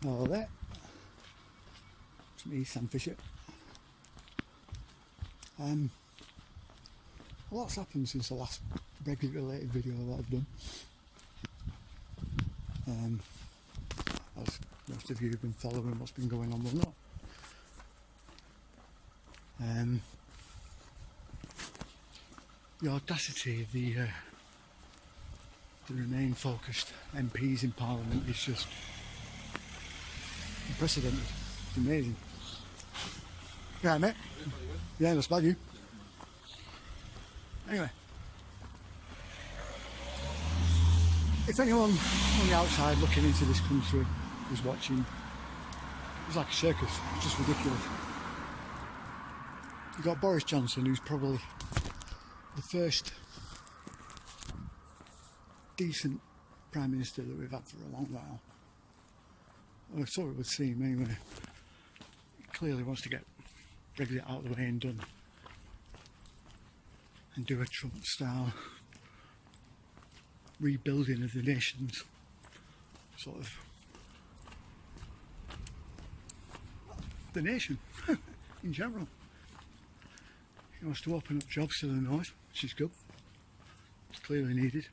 Hello there. It's me, Sam Fisher. A lot's happened since the last Brexit related video that I've done. As most of you have been following what's been going on, will not. The audacity of the Remain focused MPs in Parliament is just unprecedented. It's amazing. Yeah, mate. Yeah, that's bad, you. Anyway, if anyone on the outside looking into this country was watching, it's like a circus. It's just ridiculous. You've got Boris Johnson, who's probably the first decent Prime Minister that we've had for a long while. I thought it would seem anyway. He clearly wants to get Brexit out of the way and done, and do a Trump style rebuilding of the nation's sort of the nation in general. He wants to open up jobs to the north, which is good. It's clearly needed.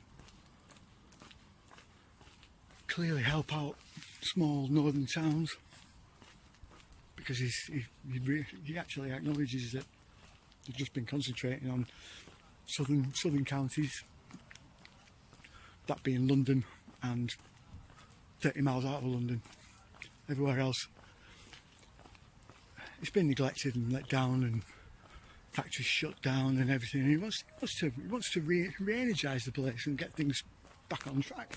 Clearly help out small northern towns, because he actually acknowledges that they've just been concentrating on southern counties, that being London and 30 miles out of London. Everywhere else it's been neglected and let down, and factories shut down and everything. And he wants to re-energise the place and get things back on track.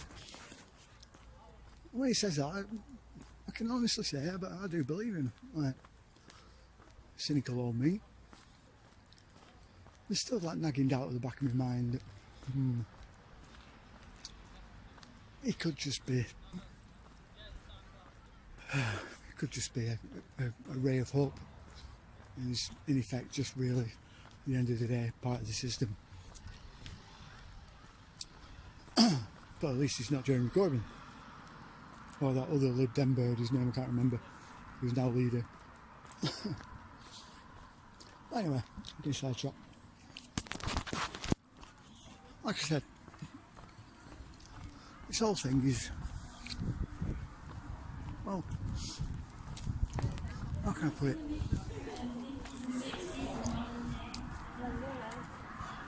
When he says that, I can honestly say, but I do believe him. Like, cynical old me. There's still that nagging doubt at the back of my mind that it could just be a ray of hope, and is in effect just really, at the end of the day, part of the system. But at least it's not Jeremy Corbyn. Or that other Lib Dem bird, his name I can't remember, who's now leader. Anyway, I'm getting sidetracked. Like I said, this whole thing is, well, how can I put it?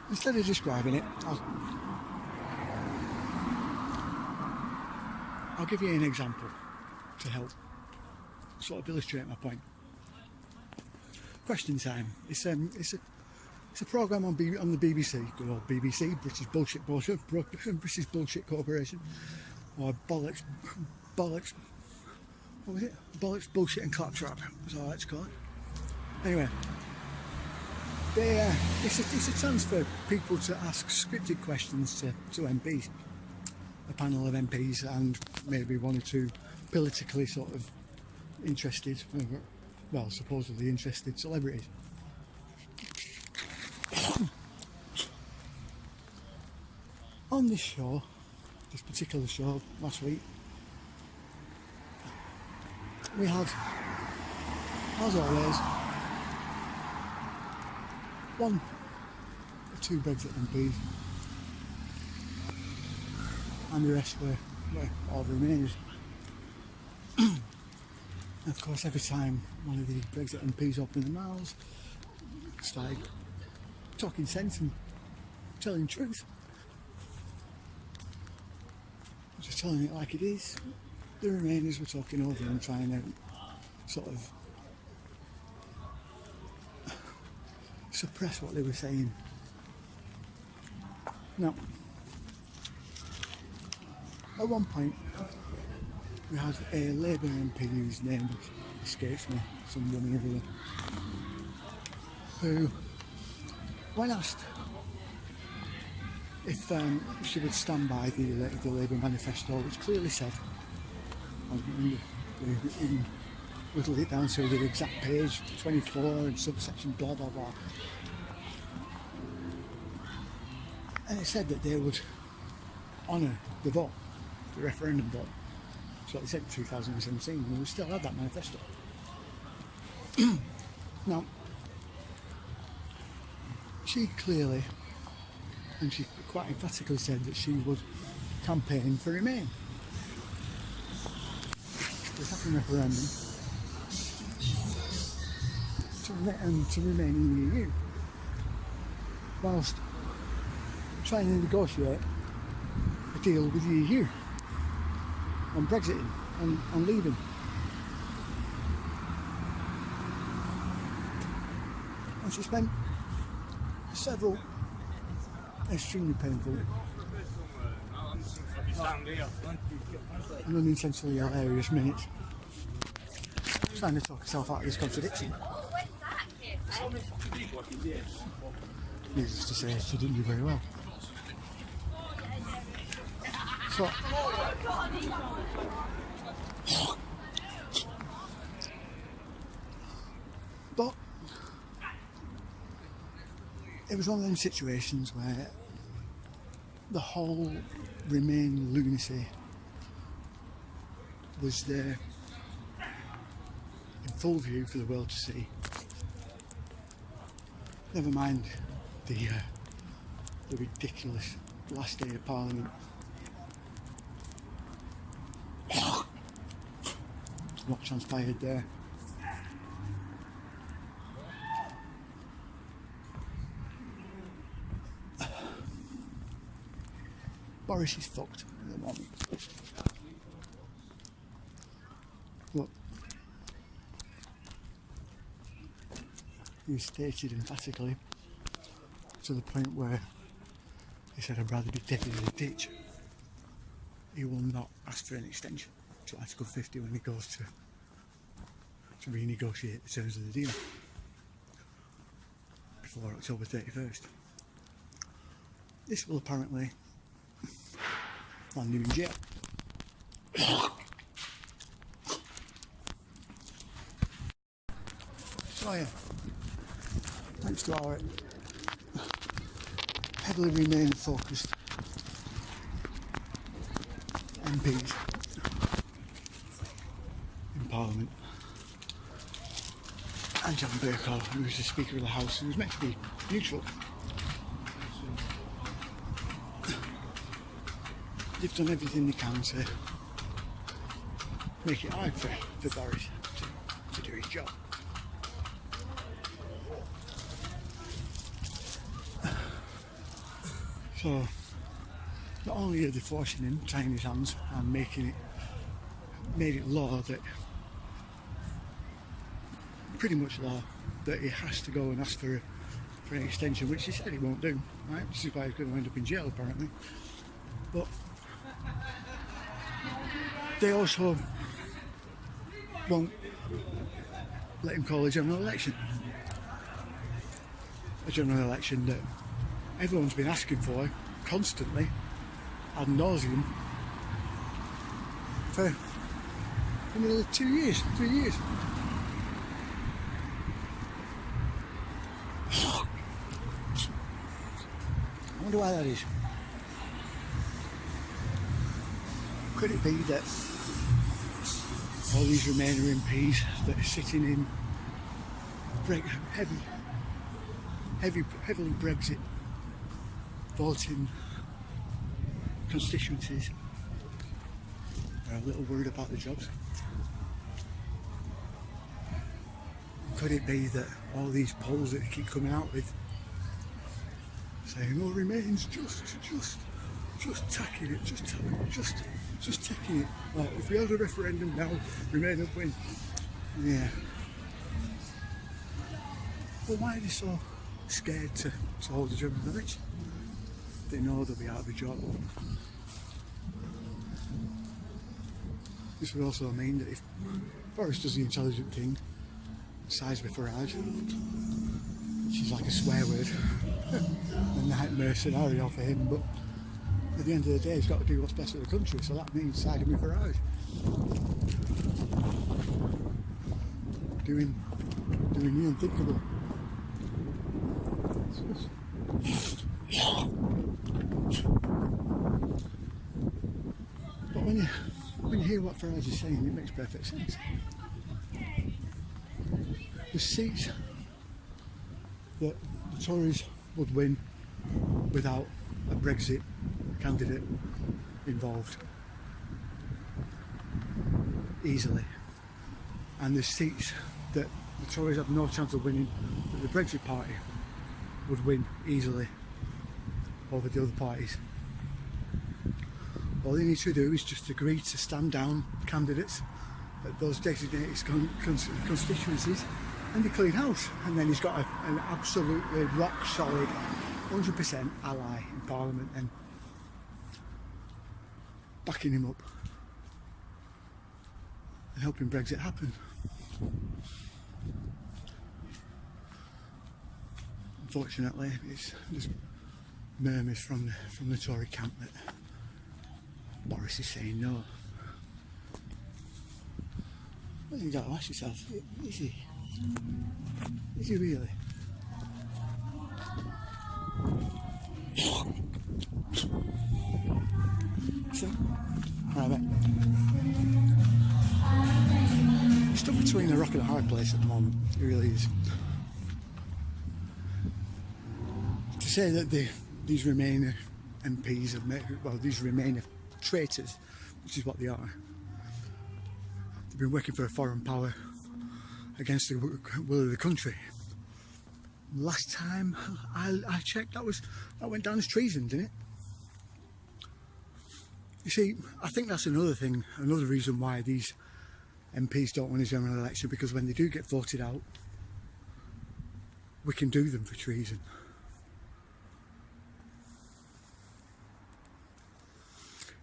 Instead of describing it, I'll give you an example to help sort of illustrate my point. Question time. It's a programme on the BBC, good old BBC, British Bullshit Corporation, or Bollocks, what was it? Bollocks, Bullshit and Claptrap, that's all I like to call it. Anyway, it's a chance for people to ask scripted questions to MPs. A panel of MPs and maybe one or two politically sort of interested, well, supposedly interested celebrities. On this show, this particular show last week, we had, as always, one or two Brexit MPs, and the rest were all Remainers. Of course, every time one of the Brexit MPs opened their mouths, started talking sense and telling truth, just telling it like it is, the Remainers were talking over and trying to sort of suppress what they were saying. Now, at one point, we had a Labour MP whose name escapes me, some woman over there, who, when asked if she would stand by the Labour manifesto, which clearly said, in whittled it down to the exact page, 24 and subsection blah blah blah, and it said that they would honour the vote, the referendum vote. That's what they said in 2017, and we still had that manifesto. Now, she clearly, and she quite emphatically said that she would campaign for Remain. The second referendum to remain in the EU, whilst trying to negotiate a deal with the EU on Brexiting and on leaving. And she spent several extremely painful and unintentionally hilarious minutes trying to talk herself out of this contradiction. Needless to say, she didn't do very well. So, but it was one of them situations where the whole Remain lunacy was there in full view for the world to see. Never mind the ridiculous last day of Parliament. What transpired there. Boris is fucked at the moment. Look, he stated emphatically to the point where he said, "I'd rather be dead in a ditch." He will not ask for an extension to Article 50 when he goes to renegotiate the terms of the deal before October 31st. This will apparently land him in jail. So yeah, thanks to our heavily Remain focused MPs in Parliament, and John Bercow, who was the Speaker of the House, who was meant to be neutral. They've done everything they can to make it hard for Boris to do his job. So, not only are they forcing him, tying his hands and made it law that, pretty much law, that he has to go and ask for an extension, which he said he won't do, right? This is why he's going to end up in jail apparently. But they also won't let him call a general election. A general election that everyone's been asking for constantly, ad nauseum, for nearly 2 years, 3 years. I wonder why that is. Could it be that all these Remainer MPs that are sitting in heavily Brexit voting constituencies are a little worried about the jobs? Could it be that all these polls that they keep coming out with saying, "Oh, Remain's just tacking it, just taking it. Like, if we had a referendum now, Remain would win." Yeah. Well, why are they so scared to hold a general election? They know they'll be out of a job. This would also mean that if Boris does the intelligent thing, sides with Farage, which is like a swear word, a nightmare scenario for him, but at the end of the day he's got to do what's best for the country, so that means siding with Farage. Doing the unthinkable. But when you hear what what Farage is saying, it makes perfect sense. The seats that the Tories would win without a Brexit candidate involved easily, and the seats that the Tories have no chance of winning that the Brexit party would win easily over the other parties. All they need to do is just agree to stand down candidates at those designated constituencies and they clean house, and then he's got an absolutely rock solid 100% ally in Parliament and backing him up and helping Brexit happen. Unfortunately, there's murmurs from the Tory camp that Boris is saying no. Well, you got to ask yourself, is he? Is he really? So, right, he's stuck between a rock and a hard place at the moment. He really is. To say that these Remainer MPs have made, well, these Remainer traitors, which is what they are. They've been working for a foreign power against the will of the country. Last time I checked, that went down as treason, didn't it? You see, I think that's another thing, another reason why these MPs don't win a general election, because when they do get voted out, we can do them for treason.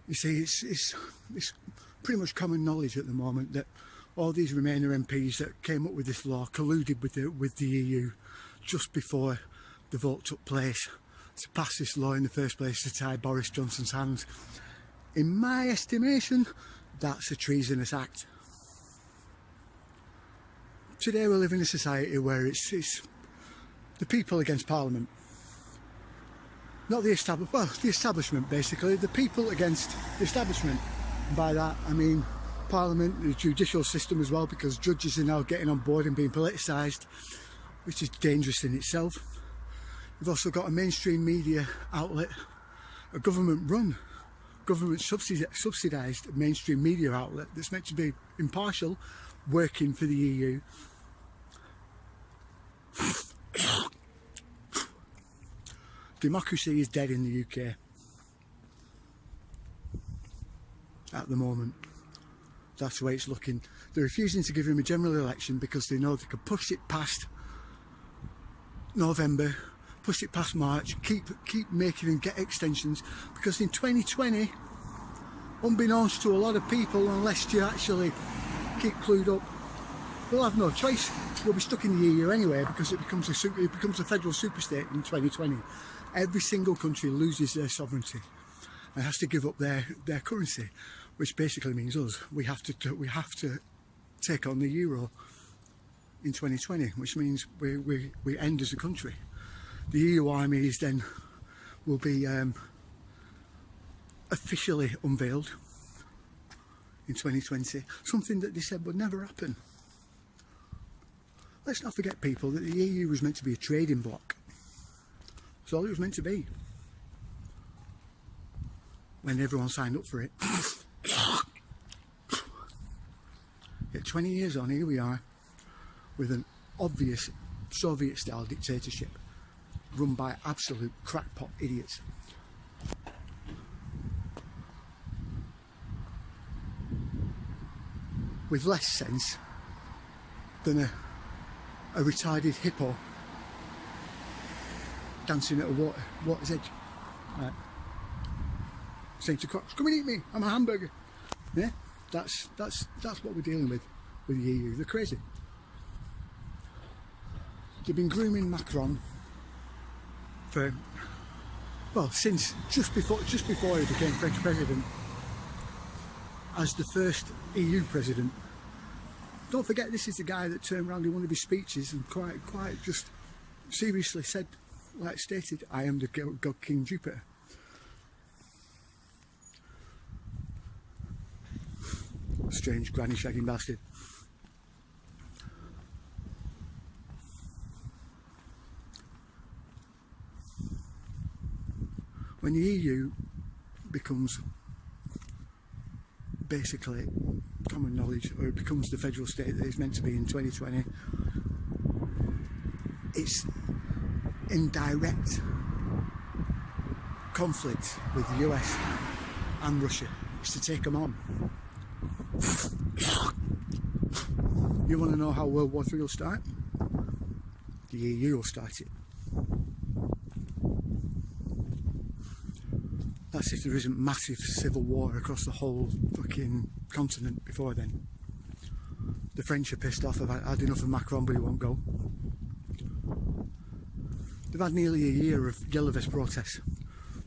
You see, it's pretty much common knowledge at the moment that all these Remainer MPs that came up with this law colluded with the EU just before the vote took place to pass this law in the first place to tie Boris Johnson's hands. In my estimation, that's a treasonous act. Today we live in a society where it's the people against Parliament. Not the establishment, well, the establishment basically, the people against the establishment. And by that I mean Parliament, the judicial system as well, because judges are now getting on board and being politicised, which is dangerous in itself. We've also got a mainstream media outlet, a government-run, government-subsidised mainstream media outlet that's meant to be impartial, working for the EU. Democracy is dead in the UK at the moment. That's the way it's looking. They're refusing to give him a general election because they know they can push it past November, push it past March, keep making and get extensions, because in 2020, unbeknownst to a lot of people, unless you actually keep clued up, we'll have no choice. We'll be stuck in the EU anyway, because it becomes a federal superstate in 2020. Every single country loses their sovereignty and has to give up their currency, which basically means us. We have to take on the euro in 2020, which means we end as a country. The EU armies then will be officially unveiled in 2020, something that they said would never happen. Let's not forget, people, that the EU was meant to be a trading bloc. That's all it was meant to be when everyone signed up for it. Yet 20 years on, here we are with an obvious Soviet-style dictatorship run by absolute crackpot idiots. With less sense than a retarded hippo dancing at a water's edge, right? Saying to crocs, "Come and eat me, I'm a hamburger." Yeah, that's what we're dealing with the EU. They're crazy. They've been grooming Macron for, well, since just before he became French president, as the first EU president. Don't forget, this is the guy that turned around in one of his speeches and quite just seriously said, like stated, "I am the god King Jupiter." strange granny shagging bastard. When the EU becomes basically common knowledge, or it becomes the federal state that it's meant to be in 2020, it's in direct conflict with the US and Russia. It's to take them on. You want to know how World War III will start? The EU will start it. That's if there isn't massive civil war across the whole fucking continent before then. The French are pissed off. I've had enough of Macron, but he won't go. They've had nearly a year of yellow vest protests,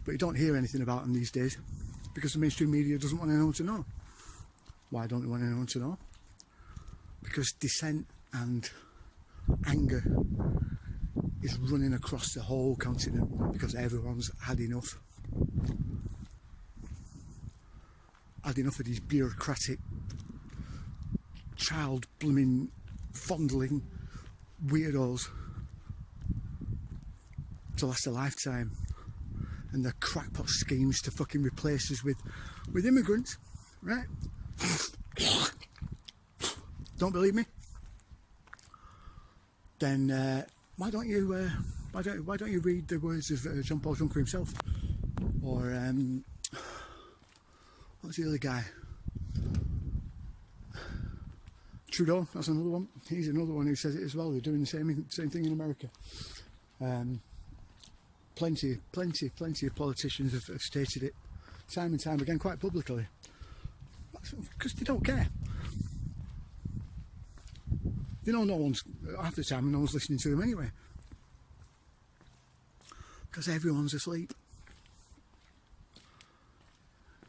but you don't hear anything about them these days because the mainstream media doesn't want anyone to know. Why don't they want anyone to know? Because dissent and anger is running across the whole continent because everyone's had enough. Had enough of these bureaucratic, child blooming, fondling weirdos to last a lifetime, and their crackpot schemes to fucking replace us with immigrants, right? Don't believe me? Then why don't you read the words of Jean-Paul Juncker himself, or what's the other guy? Trudeau. That's another one. He's another one who says it as well. They're doing the same thing in America. Plenty of politicians have stated it time and time again, quite publicly, because they don't care. They know no one's, half the time no one's listening to them anyway, because everyone's asleep.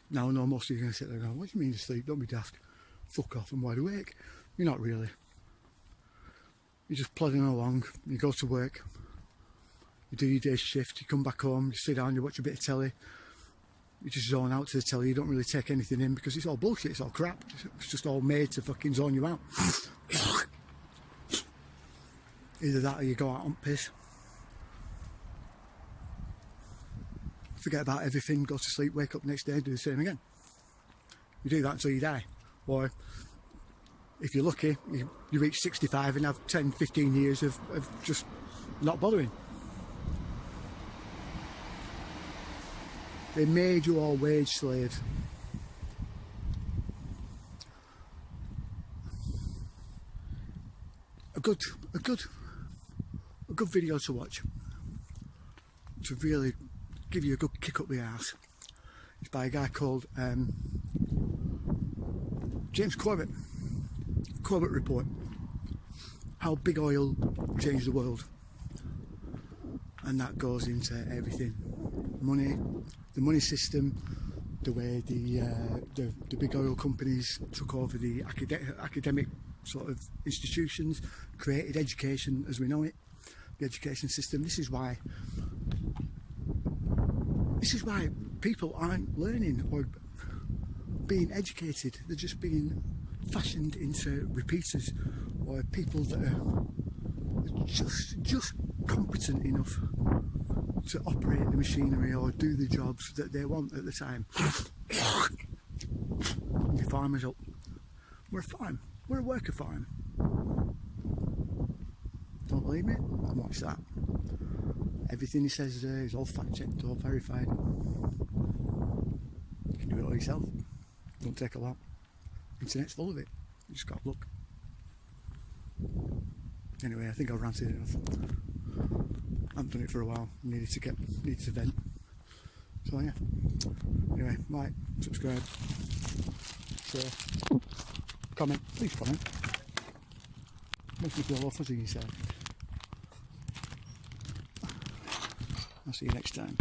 Now I know most of you are going to sit there going, what do you mean asleep? Don't be daft. Fuck off, I'm wide awake. You're not really. You're just plodding along. You go to work, you do your day's shift, you come back home, you sit down, you watch a bit of telly, you just zone out to the telly, you don't really take anything in because it's all bullshit, it's all crap, it's just all made to fucking zone you out. Either that or you go out on piss, forget about everything, go to sleep, wake up next day, do the same again. You do that until you die. Or if you're lucky, you reach 65 and have 10-15 years of just not bothering. They made you all wage slaves. A good video to watch, to really give you a good kick up the arse, is by a guy called James Corbett. Corbett Report. How big oil changed the world. And that goes into everything. Money, the money system, the way the big oil companies took over the academic sort of institutions, created education as we know it, the education system. This is why people aren't learning or being educated. They're just being fashioned into repeaters, or people that are just competent enough to operate the machinery or do the jobs that they want at the time. The farmers up. We're a farm. We're a worker farm. Don't believe me? Watch that. Everything he says there is all fact checked, all verified. You can do it all yourself. Don't take a lot. Internet's full of it. You just got to look. Anyway, I think I've ranted enough. I haven't done it for a while. Needed to vent. So yeah. Anyway, like, subscribe, share, comment. Please comment. Makes me feel all fuzzy inside. I'll see you next time.